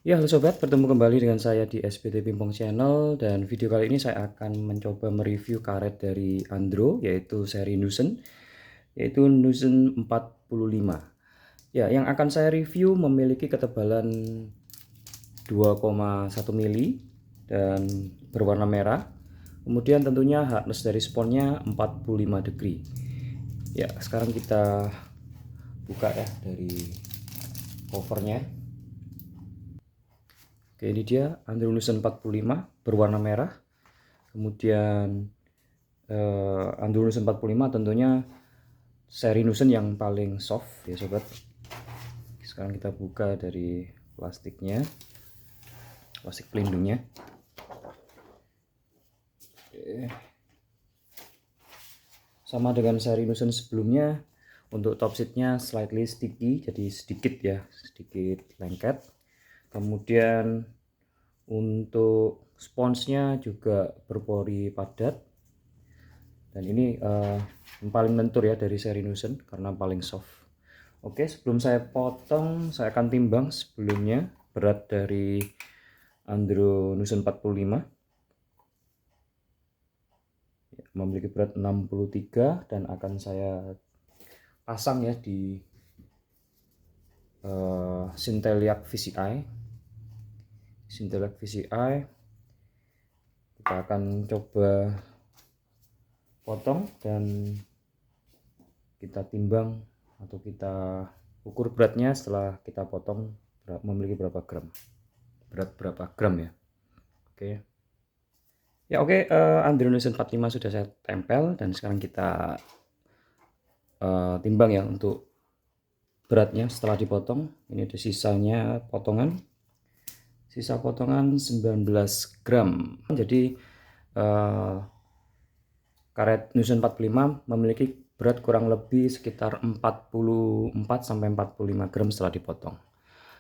Ya, halo sobat, bertemu kembali dengan saya di SBT Pimpong Channel, dan video kali ini saya akan mencoba mereview karet dari Andro, yaitu seri Nusen, yaitu Nusen 45. Ya, yang akan saya review memiliki ketebalan 2,1 mili dan berwarna merah. Kemudian tentunya hardness dari sponnya 45 degree. Ya, sekarang kita buka ya dari covernya. Oke, ini dia Andro Nusen 45 berwarna merah. Kemudian Andro Nusen 45 tentunya seri Nusen yang paling soft ya sobat. Sekarang kita buka dari plastiknya, plastik pelindungnya. Oke. Sama dengan seri Nusen sebelumnya, untuk top sheetnya slightly sticky, jadi sedikit lengket. Kemudian untuk sponsnya juga berpori padat, dan ini yang paling lentur ya dari seri Nusen karena paling soft. Oke, sebelum saya potong, saya akan timbang sebelumnya berat dari Andro Nusen 45. Memiliki berat 63 dan akan saya pasang ya di Synteliac VCI. Synteliac VCI. Kita akan coba potong dan kita timbang atau kita ukur beratnya setelah kita potong memiliki berapa gram, berat berapa gram ya. Oke. Ya oke, Andro Nusen 45 sudah saya tempel, dan sekarang kita timbang ya untuk beratnya setelah dipotong. Ini ada sisanya potongan. Sisa potongan 19 gram. Jadi karet Nusen 45 memiliki berat kurang lebih sekitar 44 sampai 45 gram setelah dipotong.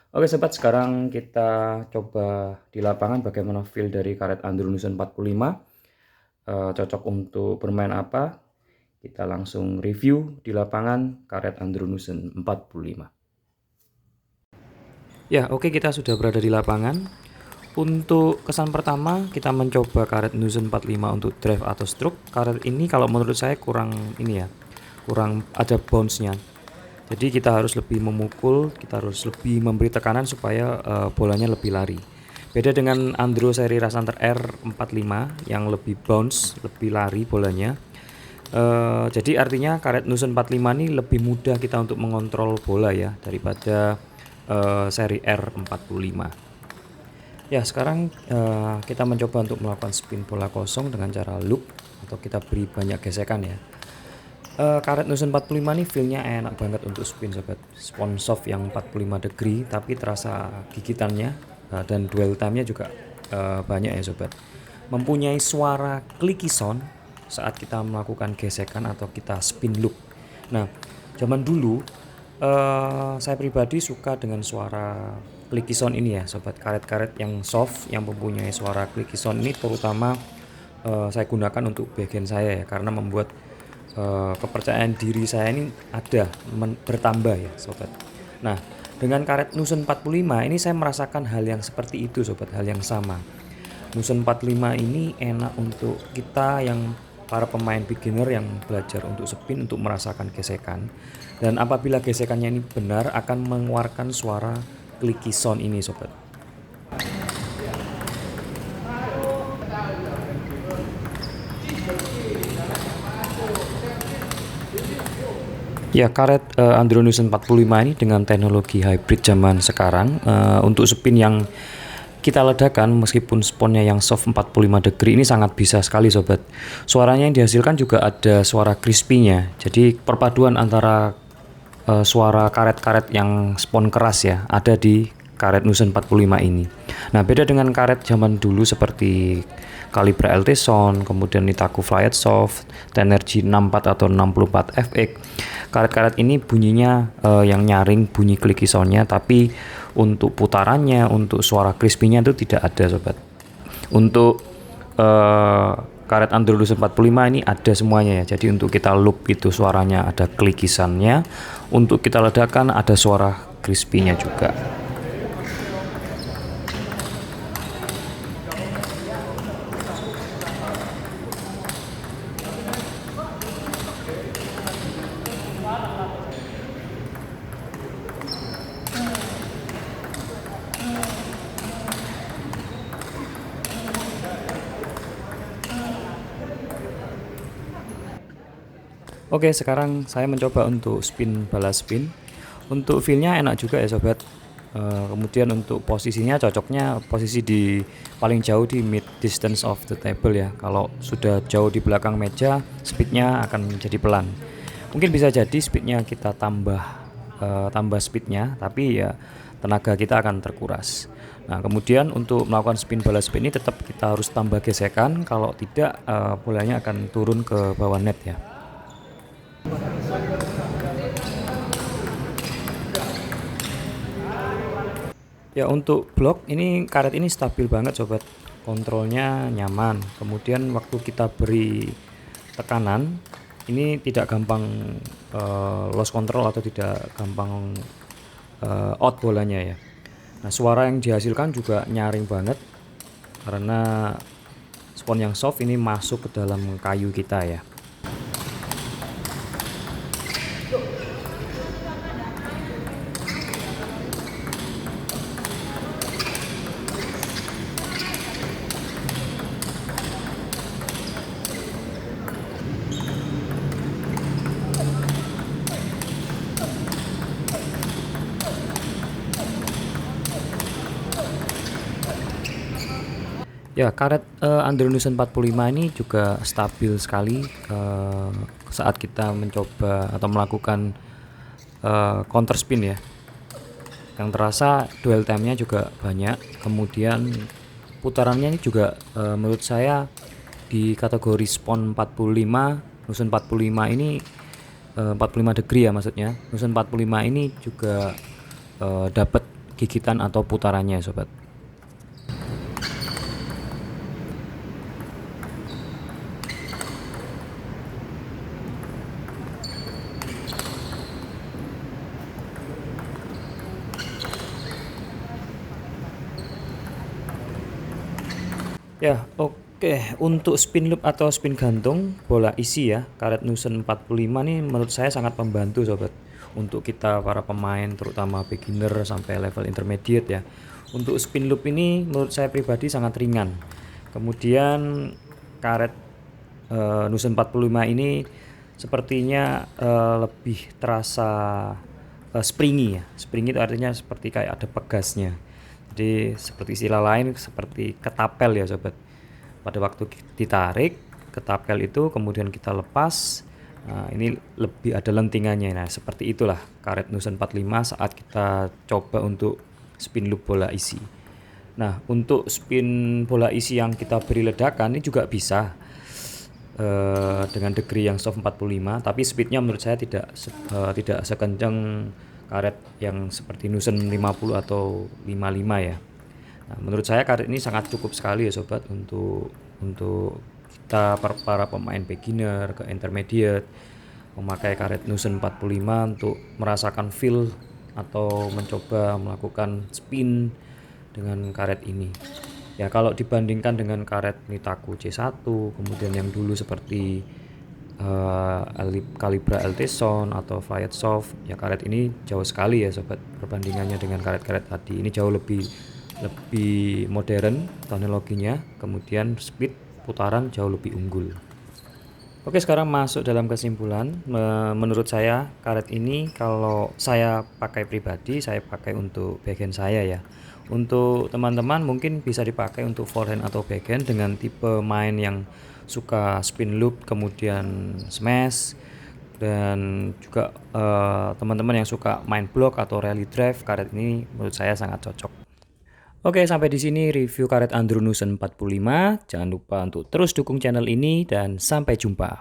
Oke sobat, sekarang kita coba di lapangan bagaimana feel dari karet Andro Nusen 45. Cocok untuk bermain apa? Kita langsung review di lapangan karet Andro Nusen 45. Ya oke, kita sudah berada di lapangan. Untuk kesan pertama, kita mencoba karet Nusen 45 untuk drive atau stroke. Karet ini kalau menurut saya kurang ada bounce-nya. Jadi kita harus lebih memukul, kita harus lebih memberi tekanan supaya bolanya lebih lari. Beda dengan Andro seri Rasanter R45 yang lebih bounce, lebih lari bolanya. Jadi artinya karet Nusen 45 ini lebih mudah kita untuk mengontrol bola ya daripada seri R45. Ya, sekarang kita mencoba untuk melakukan spin bola kosong dengan cara loop atau kita beri banyak gesekan ya. Karet Nusen 45 ini feelnya enak banget untuk spin sobat. Spon soft yang 45 degree tapi terasa gigitannya dan dwell time-nya juga banyak ya sobat. Mempunyai suara clicky sound saat kita melakukan gesekan atau kita spin loop. Nah, zaman dulu saya pribadi suka dengan suara clicky sound ini ya sobat. Karet-karet yang soft yang mempunyai suara clicky sound ini terutama saya gunakan untuk bagian saya ya, karena membuat kepercayaan diri saya ini bertambah ya sobat. Nah, dengan karet Nusen 45 ini saya merasakan hal yang seperti itu sobat, hal yang sama. Nusen 45 ini enak untuk kita yang para pemain beginner yang belajar untuk spin, untuk merasakan gesekan. Dan apabila gesekannya ini benar akan mengeluarkan suara clicky sound ini sobat. Ya, karet Andro Nusen 45 ini dengan teknologi hybrid zaman sekarang untuk spin yang kita ledakan meskipun sponnya yang soft 45 degree ini sangat bisa sekali sobat. Suaranya yang dihasilkan juga ada suara crispy-nya. Jadi perpaduan antara suara karet-karet yang spon keras ya ada di karet Nusen 45 ini. Nah, beda dengan karet zaman dulu seperti Calibra LT Sound, kemudian Nitaku Flyet Soft, Tenergy 64 atau 64 FX. Karet-karet ini bunyinya yang nyaring, bunyi clicky sound-nya, tapi untuk putarannya, untuk suara crispy-nya itu tidak ada sobat. Untuk karet Andro Nusen 45 ini ada semuanya ya. Jadi untuk kita loop itu suaranya ada clicky sound-nya, untuk kita ledakan ada suara crispy-nya juga. Oke, sekarang saya mencoba untuk spin balas spin. Untuk feel-nya enak juga ya sobat. Kemudian untuk posisinya cocoknya posisi di paling jauh di mid distance of the table ya. Kalau sudah jauh di belakang meja, speednya akan menjadi pelan. Mungkin bisa jadi speednya kita tambah speednya, tapi ya tenaga kita akan terkuras. Nah, kemudian untuk melakukan spin balas spin ini tetap kita harus tambah gesekan, kalau tidak bolanya akan turun ke bawah net ya. Ya, untuk blok ini karet ini stabil banget sobat, kontrolnya nyaman. Kemudian waktu kita beri tekanan ini tidak gampang lost control atau tidak gampang out bolanya ya. Nah, suara yang dihasilkan juga nyaring banget karena spons yang soft ini masuk ke dalam kayu kita ya. Ya, karet Andronusen 45 ini juga stabil sekali saat kita mencoba atau melakukan counter spin ya. Yang terasa dwell time-nya juga banyak. Kemudian putarannya ini juga menurut saya di kategori spon 45, Nusen 45 ini 45 degree ya maksudnya. Nusen 45 ini juga dapat gigitan atau putarannya sobat. Ya, oke. Untuk spin loop atau spin gantung bola isi ya, karet Nusen 45 nih menurut saya sangat membantu sobat. Untuk kita para pemain terutama beginner sampai level intermediate ya. Untuk spin loop ini menurut saya pribadi sangat ringan. Kemudian karet Nusen 45 ini sepertinya lebih terasa springy ya. Springy itu artinya seperti kayak ada pegasnya. Jadi seperti istilah lain seperti ketapel ya sobat. Pada waktu ditarik ketapel itu kemudian kita lepas, nah ini lebih ada lentingannya. Nah, seperti itulah karet Nusen 45 saat kita coba untuk spin loop bola isi. Nah, untuk spin bola isi yang kita beri ledakan ini juga bisa dengan degree yang soft 45, tapi speednya menurut saya tidak sekencang karet yang seperti Nusen 50 atau 55 ya. Nah, menurut saya karet ini sangat cukup sekali ya sobat untuk kita para pemain beginner ke intermediate memakai karet Nusen 45 untuk merasakan feel atau mencoba melakukan spin dengan karet ini. Ya, kalau dibandingkan dengan karet Nitaku C1, kemudian yang dulu seperti Calibra LT Sound atau Flyet Soft, ya karet ini jauh sekali ya sobat perbandingannya dengan karet-karet tadi. Ini jauh lebih modern teknologinya, kemudian speed putaran jauh lebih unggul. Oke, sekarang masuk dalam kesimpulan. Menurut saya karet ini kalau saya pakai pribadi, saya pakai untuk backhand saya ya. Untuk teman-teman mungkin bisa dipakai untuk forehand atau backhand dengan tipe main yang suka spin loop kemudian smash, dan juga teman-teman yang suka main block atau rally drive, karet ini menurut saya sangat cocok. Oke, sampai di sini review karet Andronusen 45. Jangan lupa untuk terus dukung channel ini dan sampai jumpa.